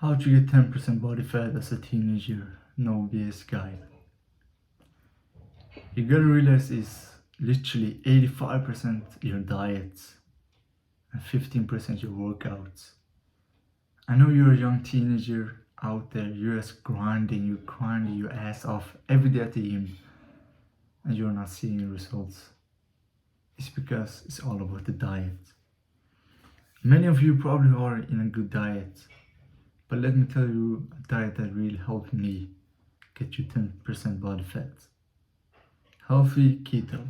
How to get 10% body fat as a teenager, no BS guide. You gotta realize is literally 85% your diet and 15% your workouts. I know you're a young teenager out there, you're just grinding your ass off every day at the gym and you're not seeing results. It's because it's all about the diet. Many of you probably are in a good diet, but let me tell you a diet that really helped me get you 10% body fat. Healthy keto.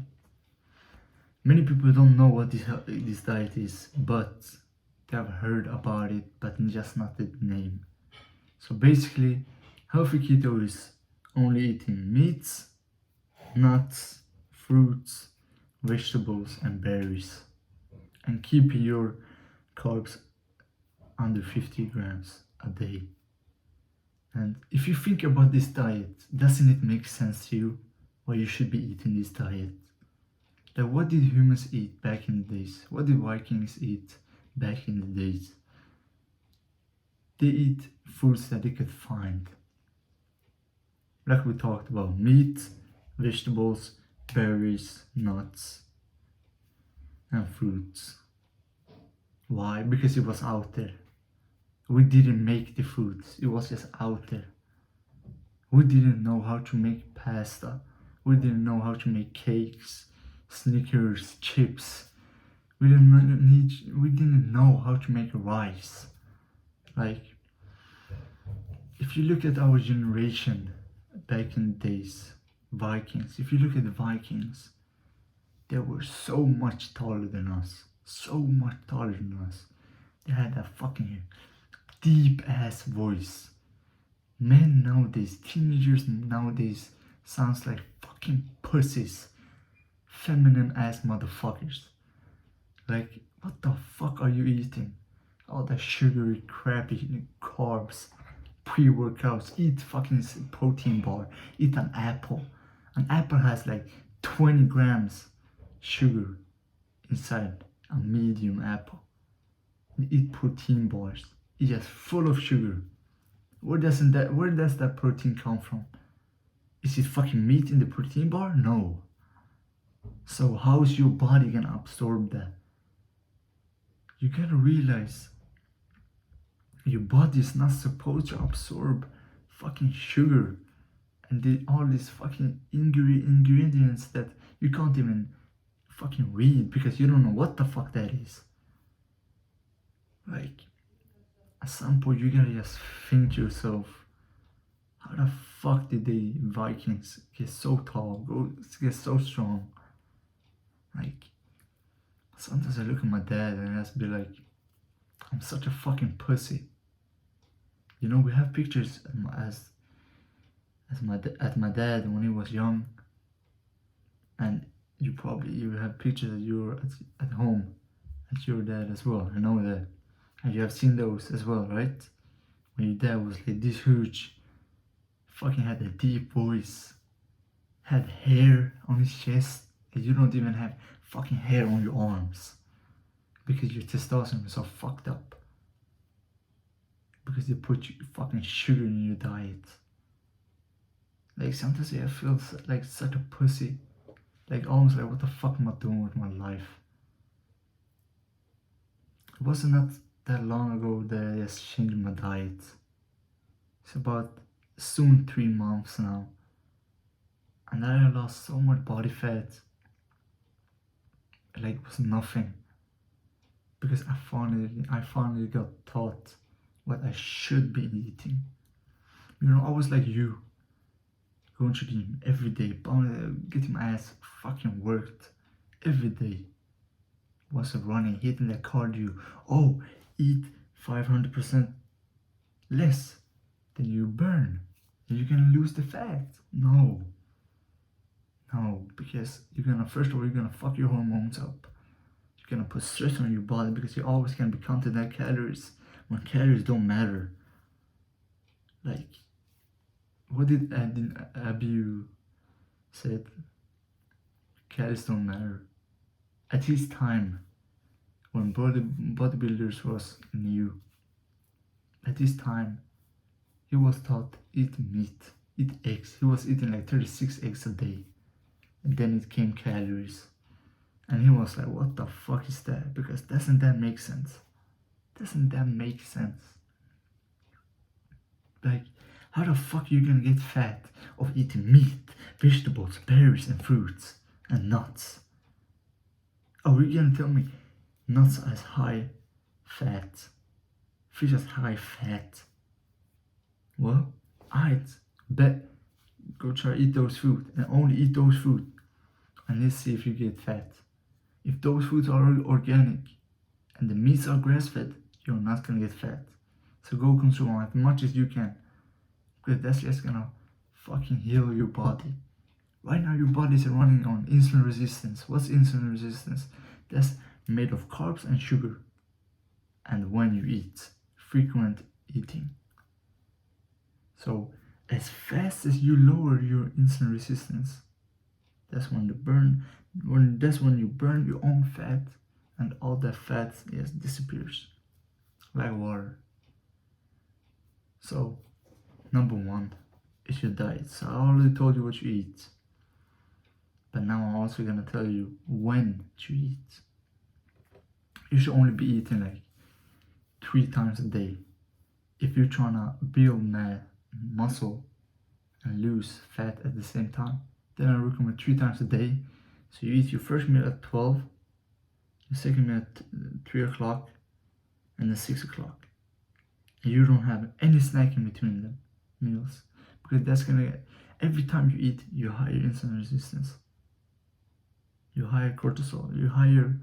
Many people don't know what this diet is, but they have heard about it, but just not the name. So basically, healthy keto is only eating meats, nuts, fruits, vegetables, and berries, and keeping your carbs under 50 grams a day. And if you think about this diet, doesn't it make sense to you why you should be eating this diet? Like, what did humans eat back in the days? What did Vikings eat back in the days? They eat foods that they could find. Like we talked about, meat, vegetables, berries, nuts, and fruits. Why? Because it was out there. We didn't make the foods, it was just out there. We didn't know how to make pasta. We didn't know how to make cakes, Snickers, chips. We didn't know how to make rice. Like, if you look at our generation back in the days, Vikings, if you look at the Vikings, they were so much taller than us. So much taller than us. They had that fucking deep ass voice. Men nowadays, teenagers nowadays, sounds like fucking pussies. Feminine ass motherfuckers. Like, what the fuck are you eating? All that sugary, crappy carbs, pre-workouts. Eat fucking protein bar. Eat an apple. An apple has like 20 grams sugar inside a medium apple. You eat protein bars. It's just full of sugar. Where does that protein come from? Is it fucking meat in the protein bar? No. So how is your body gonna absorb that? You gotta realize your body is not supposed to absorb fucking sugar and all these fucking ingredients that you can't even fucking read because you don't know what the fuck that is. Like, at some point you gotta just think to yourself, how the fuck did the Vikings get so tall, get so strong? Like, sometimes I look at my dad and I just be like, I'm such a fucking pussy. You know, we have pictures at my dad when he was young, and you have pictures that you're at home at your dad as well. I know that, and you have seen those as well, right? When your dad was like this huge, fucking had a deep voice, had hair on his chest, and you don't even have fucking hair on your arms because your testosterone is so fucked up because they put fucking sugar in your diet. Like, sometimes I feel like such a pussy, like almost like, what the fuck am I doing with my life? It wasn't not that long ago that I just changed my diet. It's about soon 3 months now, and I lost so much body fat. Like, it was nothing, because I finally got taught what I should be eating. You know, I was like you, going to the gym every day, getting my ass fucking worked every day. Was running, hitting that cardio. Oh, eat 500% less than you burn, and you're gonna lose the fat. No, because first of all, you're gonna fuck your hormones up. You're gonna put stress on your body because you're always gonna be counting that calories when calories don't matter. Like, what did Abiu said? Calories don't matter. At his time, when bodybuilders was new, at this time, he was taught eat meat, eat eggs. He was eating like 36 eggs a day. And then it came calories. And he was like, what the fuck is that? Because doesn't that make sense? Doesn't that make sense? Like, how the fuck are you gonna get fat of eating meat, vegetables, berries, and fruits, and nuts? Oh, you're gonna tell me nuts as high fat, fish as high fat? Well, I'd bet go try eat those food and only eat those food, and let's see if you get fat. If those foods are organic and the meats are grass-fed, you're not gonna get fat. So go consume as much as you can, because that's just gonna fucking heal your body. Right now your body is running on insulin resistance. What's insulin resistance? That's made of carbs and sugar. And when you eat, frequent eating. So as fast as you lower your insulin resistance, that's when you burn your own fat, and all that fat disappears like water. So number one is your diet. So I already told you what you eat, but now I'm also gonna tell you when to eat. You should only be eating like 3 times a day. If you're trying to build muscle and lose fat at the same time, then I recommend 3 times a day. So you eat your first meal at 12, your second meal at 3 o'clock, and then 6 o'clock. And you don't have any snack in between them meals, because that's gonna get, every time you eat, you higher insulin resistance, you higher cortisol, you higher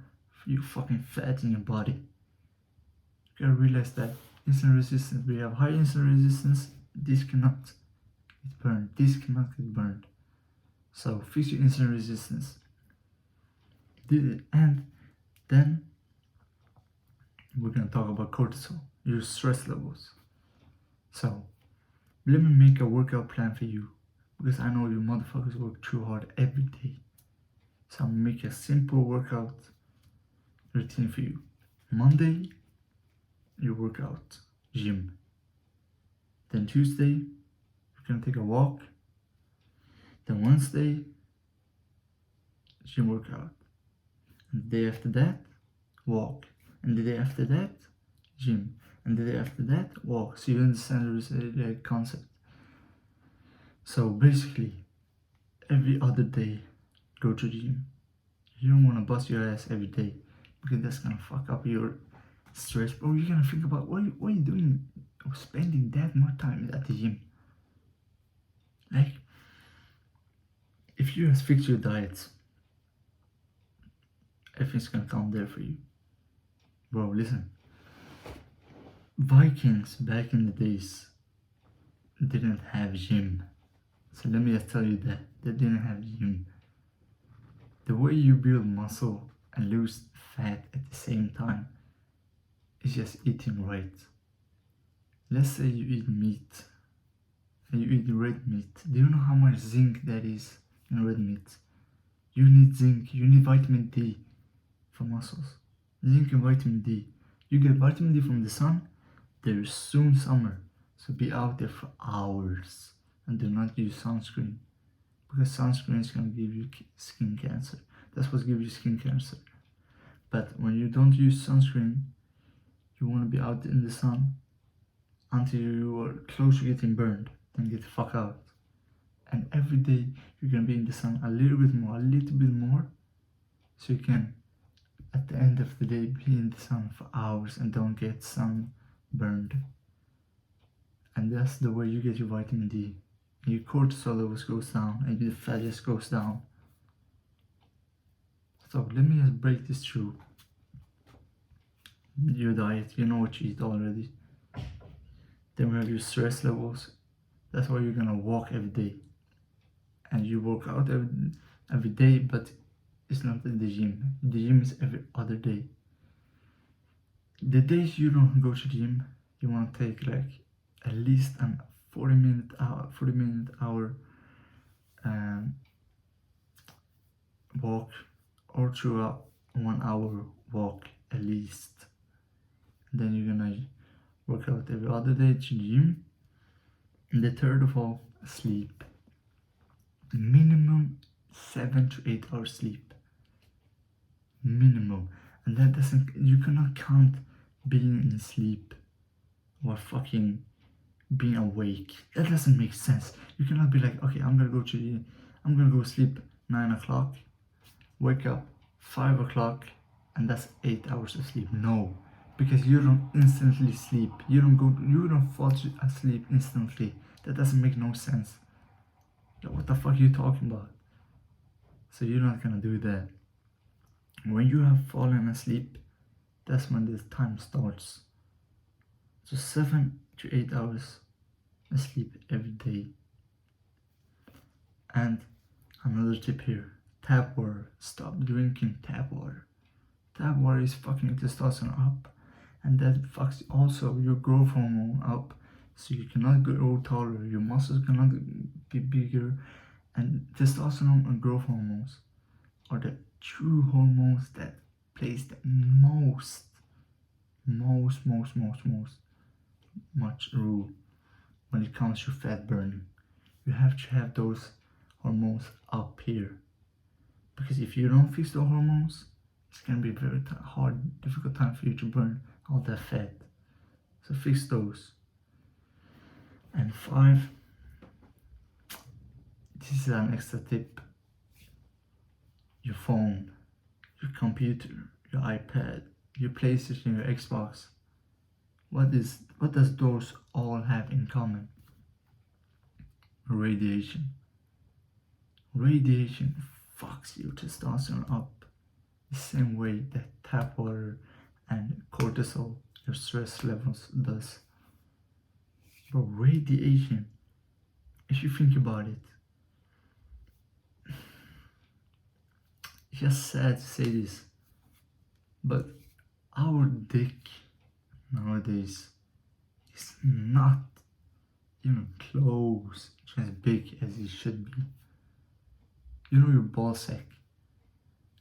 you fucking fat in your body. You gotta realize that insulin resistance, we have high insulin resistance, this cannot get burned, this cannot get burned. So fix your insulin resistance. And then we're gonna talk about cortisol, your stress levels. So let me make a workout plan for you, because I know you motherfuckers work too hard every day. So I'm gonna make a simple workout routine for you. Monday, you work out, gym. Then Tuesday, you're gonna take a walk. Then Wednesday, gym workout. And the day after that, walk. And the day after that, gym. And the day after that, walk. So you understand the concept. So basically, every other day, go to the gym. You don't want to bust your ass every day, because that's gonna fuck up your stress. Bro, you're gonna think about what are you doing spending that much time at the gym. Like, if you just fix your diet, everything's gonna come there for you. Bro, listen, Vikings back in the days didn't have gym. So let me just tell you that they didn't have gym. The way you build muscle and lose fat at the same time is just eating right. Let's say you eat meat and you eat red meat. Do you know how much zinc that is in red meat? You need zinc, you need vitamin D for muscles. Zinc and vitamin D. You get vitamin D from the sun. There is soon summer, so be out there for hours and do not use sunscreen, because sunscreen is going to give you skin cancer. That's what gives you skin cancer. But when you don't use sunscreen, you want to be out in the sun until you are close to getting burned, then get the fuck out. And every day you're going to be in the sun a little bit more, so you can, at the end of the day, be in the sun for hours and don't get sunburned. And that's the way you get your vitamin D. And your cortisol levels goes down and your fat just goes down. So let me just break this through. Your diet, you know what you eat already. Then we have your stress levels. That's why you're gonna walk every day. And you work out every day, but it's not in the gym. The gym is every other day. The days you don't go to the gym, you want to take like at least a 40 minute hour walk, or through a 1 hour walk at least. Then you're gonna workout every other day to gym. And the third of all, sleep. Minimum 7 to 8 hours sleep. Minimum. And that doesn't, you cannot count being in sleep or fucking being awake. That doesn't make sense. You cannot be like, okay, I'm gonna go sleep 9 o'clock, wake up 5 o'clock, and that's 8 hours of sleep. No, because you don't instantly sleep. You don't fall asleep instantly. That doesn't make no sense. What the fuck are you talking about? So you're not gonna do that. When you have fallen asleep, that's when this time starts. So 7 to 8 hours of sleep every day. And another tip here, tap water. Stop drinking tap water. Tap water is fucking testosterone up, and that fucks also your growth hormone up, so you cannot grow taller, your muscles cannot get bigger. And testosterone and growth hormones are the two hormones that plays the most much role when it comes to fat burning. You have to have those hormones up here, because if you don't fix the hormones, it's gonna be very difficult time for you to burn all that fat. So fix those. And 5, this is an extra tip. Your phone, your computer, your iPad, your PlayStation, your Xbox. What does those all have in common? Radiation. Radiation fucks your testosterone up the same way that tap water and cortisol, your stress levels, does. But radiation, if you think about it, it's just sad to say this, but our dick nowadays is not even close to as big as it should be. You know your ball sack,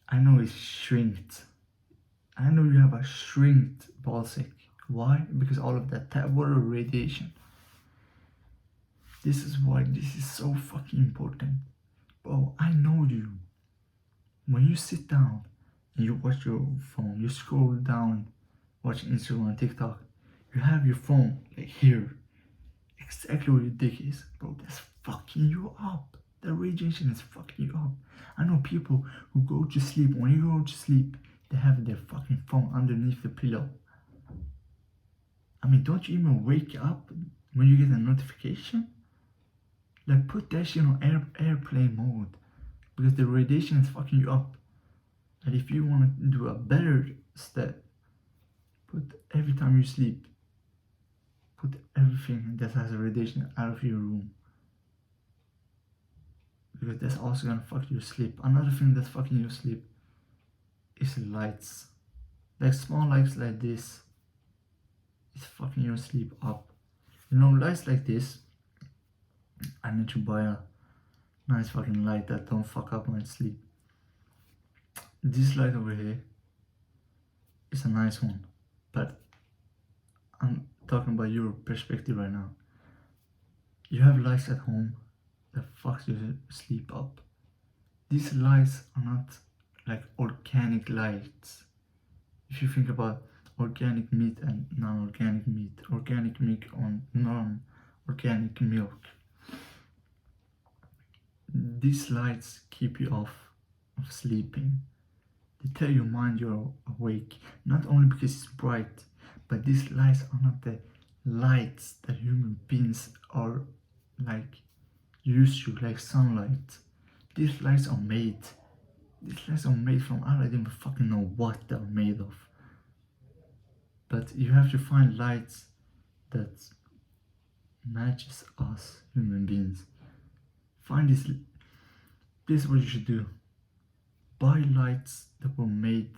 I know it's shrinked. I know you have a shrinked ball sack. Why? Because all of that tap water radiation. This is why this is so fucking important. Bro, I know you. When you sit down and you watch your phone, you scroll down, watch Instagram and TikTok, you have your phone like here, exactly where your dick is. Bro, that's fucking you up. The radiation is fucking you up. I know people who go to sleep, when you go to sleep, they have their fucking phone underneath the pillow. I mean, don't you even wake up when you get a notification? Like, put that shit on airplane mode, because the radiation is fucking you up. And if you want to do a better step, put every time you sleep, put everything that has radiation out of your room, because that's also gonna fuck your sleep. Another thing that's fucking your sleep is lights. Like small lights like this is fucking your sleep up. You know, lights like this, I need to buy a nice fucking light that don't fuck up my sleep. This light over here is a nice one, but I'm talking about your perspective right now. You have lights at home that fucks your sleep up. These lights are not like organic lights. If you think about organic meat and non-organic meat, organic milk on non-organic milk, these lights keep you off of sleeping. They tell your mind you're awake, not only because it's bright, but these lights are not the lights that human beings are like used to, like sunlight. These lights are made from, I don't even fucking know what they're made of. But you have to find lights that matches us human beings. Find this is what you should do. Buy lights that were made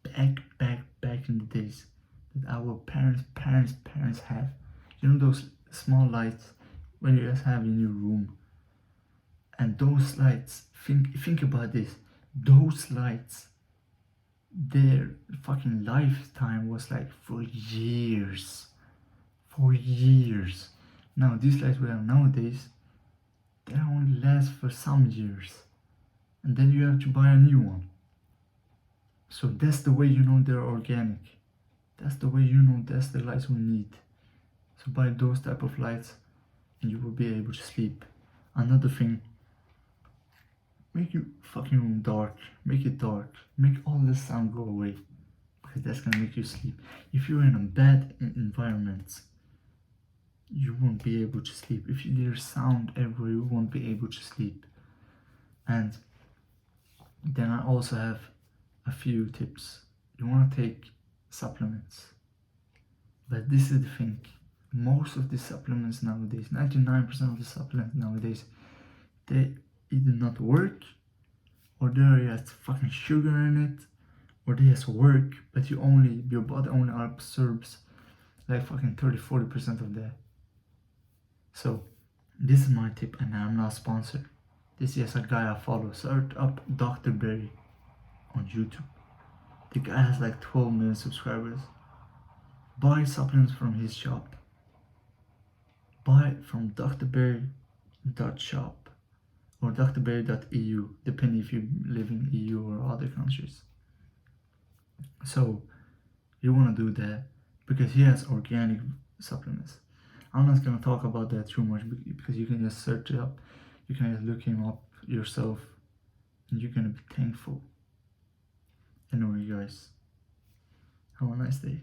back in the days that our parents have. You know those small lights when you guys have in your room. And those lights, think about this. Those lights, their fucking lifetime was like for years. for years. Now these lights we have nowadays, they only last for some years, and then you have to buy a new one. So that's the way you know they're organic. That's the way you know that's the lights we need. So buy those type of lights and you will be able to sleep. Another thing, make your fucking room dark. Make it dark. Make all the sound go away, because that's gonna make you sleep. If you're in a bad environment, you won't be able to sleep. If there's sound everywhere, you won't be able to sleep. And then I also have a few tips. You want to take supplements, but this is the thing, most of the supplements nowadays, 99% of the supplements nowadays, they either not work, or there has fucking sugar in it, or they has work, but your body only absorbs like fucking 30-40% of that. So this is my tip, and I'm not sponsored. This is a guy I follow. Search up Dr. Berry on YouTube. The guy has like 12 million subscribers. Buy supplements from his shop. Buy it from drberry.shop or drberry.eu, depending if you live in EU or other countries. So you want to do that because he has organic supplements. I'm not gonna talk about that too much because you can just search it up. You can just look him up yourself, and you're gonna be thankful. Anyway, guys, have a nice day.